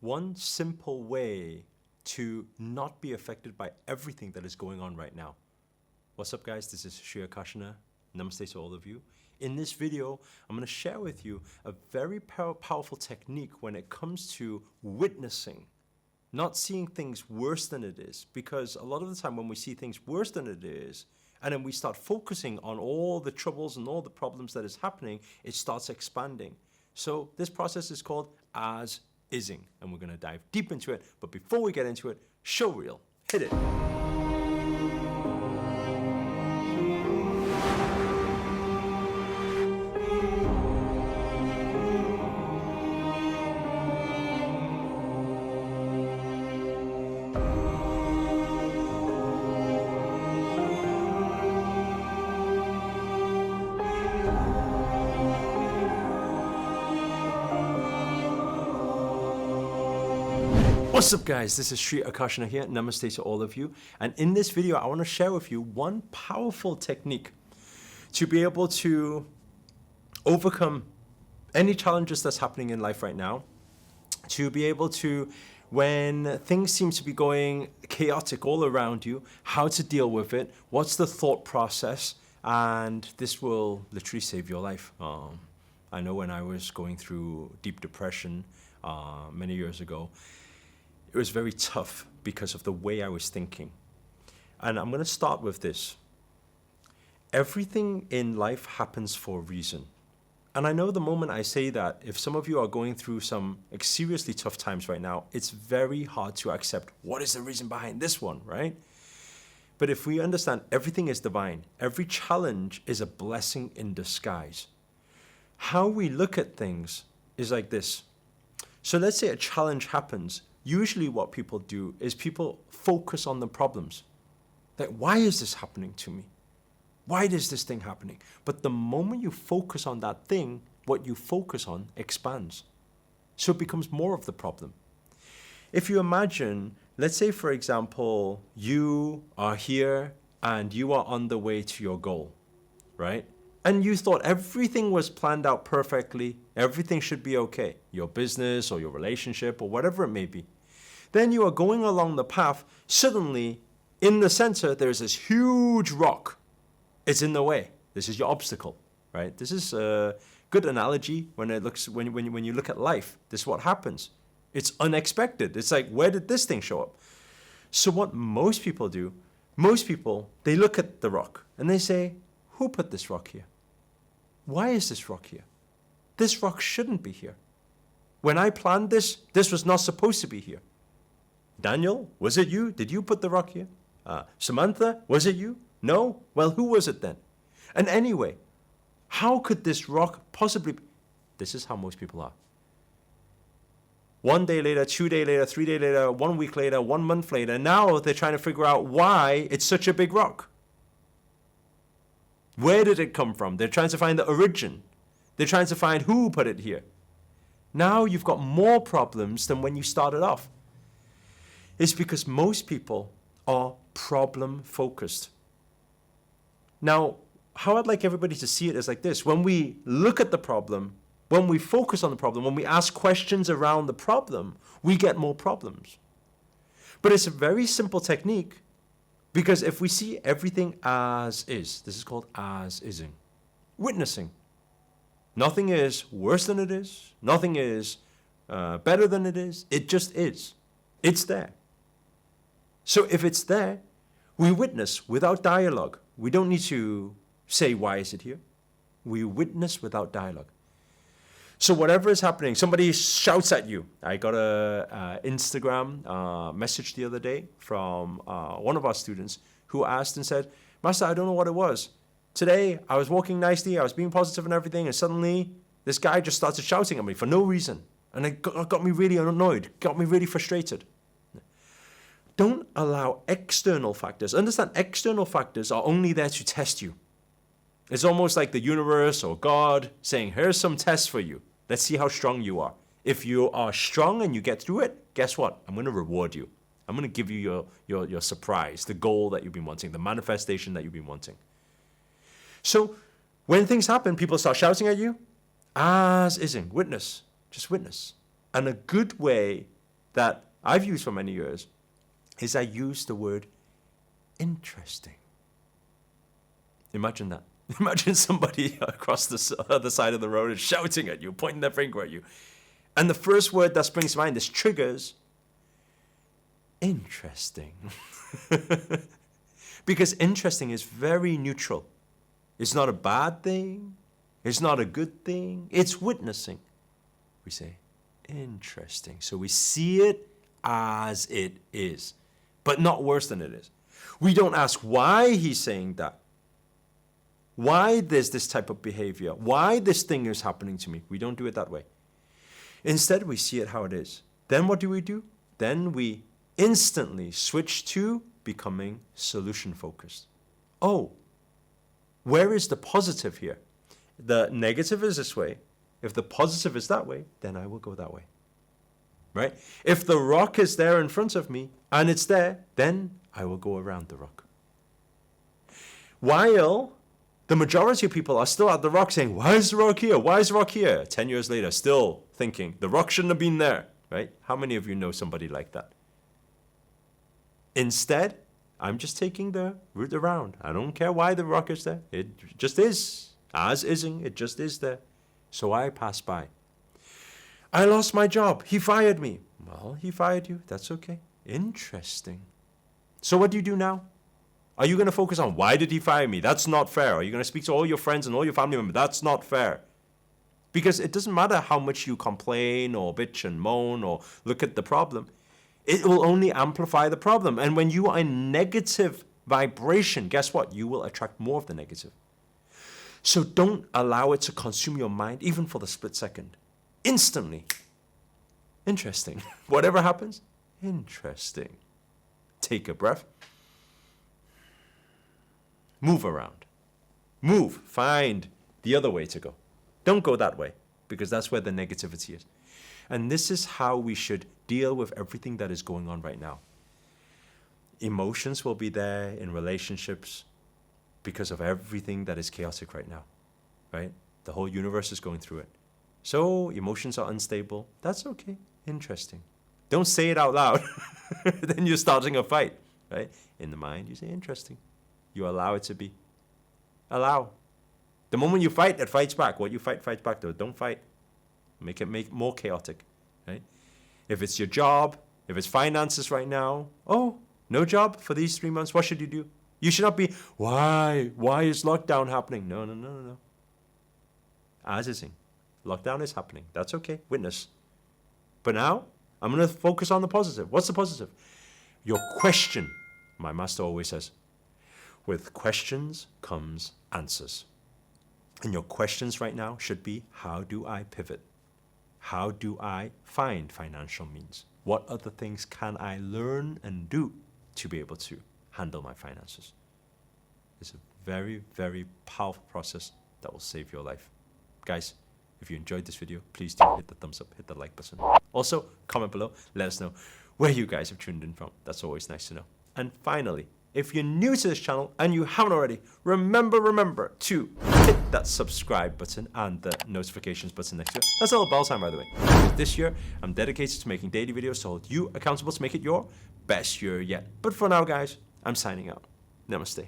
One simple way to not be affected by everything that is going on right now. What's up, guys? This is Akarshana. Namaste to all of you. In this video, I'm going to share with you a very powerful technique when it comes to witnessing, not seeing things worse than it is. Because a lot of the time when we see things worse than it is, and then we start focusing on all the troubles and all the problems that is happening, it starts expanding. So this process is called as-ising, and we're going to dive deep into it. But before we get into it, show reel, hit it. What's up, guys? This is Akarshana here. Namaste to all of you. And in this video, I want to share with you one powerful technique to be able to overcome any challenges that's happening in life right now, to be able to, when things seem to be going chaotic all around you, how to deal with it, what's the thought process, and this will literally save your life. I know when I was going through deep depression many years ago, it was very tough because of the way I was thinking. And I'm going to start with this. Everything in life happens for a reason. And I know the moment I say that, if some of you are going through some seriously tough times right now, it's very hard to accept what is the reason behind this one, right? But if we understand everything is divine, every challenge is a blessing in disguise. How we look at things is like this. So let's say a challenge happens. Usually what people do is people focus on the problems. Like, why is this happening to me? Why is this thing happening? But the moment you focus on that thing, what you focus on expands. So it becomes more of the problem. If you imagine, let's say, for example, you are here and you are on the way to your goal, right? And you thought everything was planned out perfectly, everything should be okay, your business or your relationship or whatever it may be. Then you are going along the path, suddenly in the center there's this huge rock. It's in the way. This is your obstacle, right? This is a good analogy when you look at life. This is what happens. It's unexpected. It's like, where did this thing show up? So what most people do, they look at the rock and they say, who put this rock here? Why is this rock here? This rock shouldn't be here. When I planned this, this was not supposed to be here. Daniel, was it you? Did you put the rock here? Samantha, was it you? No? Well, who was it then? And anyway, how could this rock possibly be? This is how most people are. 1 day later, 2 days later, 3 days later, 1 week later, 1 month later, now they're trying to figure out why it's such a big rock. Where did it come from? They're trying to find the origin. They're trying to find who put it here. Now you've got more problems than when you started off. It's because most people are problem focused. Now, how I'd like everybody to see it is like this. When we look at the problem, when we focus on the problem, when we ask questions around the problem, we get more problems. But it's a very simple technique. Because if we see everything as is, this is called as-ising, witnessing. Nothing is worse than it is. Nothing is better than it is. It just is. It's there. So if it's there, we witness without dialogue. We don't need to say, why is it here? We witness without dialogue. So whatever is happening, somebody shouts at you. I got a Instagram message the other day from one of our students who asked and said, Master, I don't know what it was. Today, I was walking nicely, I was being positive and everything, and suddenly this guy just started shouting at me for no reason. And it got me really annoyed, got me really frustrated. Don't allow external factors. Understand, external factors are only there to test you. It's almost like the universe or God saying, here's some tests for you. Let's see how strong you are. If you are strong and you get through it, guess what? I'm going to reward you. I'm going to give you your surprise, the goal that you've been wanting, the manifestation that you've been wanting. So when things happen, people start shouting at you. As-ising, witness, just witness. And a good way that I've used for many years is I use the word interesting. Imagine that. Imagine somebody across the other side of the road is shouting at you, pointing their finger at you. And the first word that springs to mind is triggers. Interesting. Because interesting is very neutral. It's not a bad thing. It's not a good thing. It's witnessing. We say, interesting. So we see it as it is, but not worse than it is. We don't ask why he's saying that. Why there's this type of behavior. Why this thing is happening to me. We don't do it that way. Instead, we see it how it is. Then what do? Then we instantly switch to becoming solution focused. Oh, where is the positive here? The negative is this way. If the positive is that way, then I will go that way. Right? If the rock is there in front of me and it's there, then I will go around the rock. While the majority of people are still at the rock saying, why is the rock here? Why is the rock here? 10 years later, still thinking, the rock shouldn't have been there. Right? How many of you know somebody like that? Instead, I'm just taking the route around. I don't care why the rock is there. It just is. As isn't, it just is there. So I pass by. I lost my job. He fired me. Well, he fired you. That's okay. Interesting. So what do you do now? Are you going to focus on why did he fire me? That's not fair. Are you going to speak to all your friends and all your family members? That's not fair. Because it doesn't matter how much you complain or bitch and moan or look at the problem. It will only amplify the problem. And when you are in negative vibration, guess what? You will attract more of the negative. So don't allow it to consume your mind, even for the split second. Instantly. Interesting. Whatever happens, interesting. Take a breath. Move around. Move. Find the other way to go. Don't go that way, because that's where the negativity is. And this is how we should deal with everything that is going on right now. Emotions will be there in relationships because of everything that is chaotic right now, right? The whole universe is going through it. So emotions are unstable. That's okay. Interesting. Don't say it out loud. Then you're starting a fight, right? In the mind, you say interesting. You allow it to be. Allow. The moment you fight, it fights back. What you fight, fights back. Though. Don't fight. Make it more chaotic, right? If it's your job, if it's finances right now, oh, no job for these 3 months, what should you do? You should not be, why? Why is lockdown happening? No. As is in. Lockdown is happening. That's okay. Witness. But now, I'm going to focus on the positive. What's the positive? Your question, my master always says, with questions comes answers. And your questions right now should be, how do I pivot? How do I find financial means? What other things can I learn and do to be able to handle my finances? It's a very, very powerful process that will save your life. Guys, if you enjoyed this video, please do hit the thumbs up, hit the like button. Also, comment below, let us know where you guys have tuned in from. That's always nice to know. And finally, if you're new to this channel and you haven't already, remember to hit that subscribe button and the notifications button next to it. That's a little bell sign, by the way. Because this year, I'm dedicated to making daily videos to hold you accountable to make it your best year yet. But for now, guys, I'm signing out. Namaste.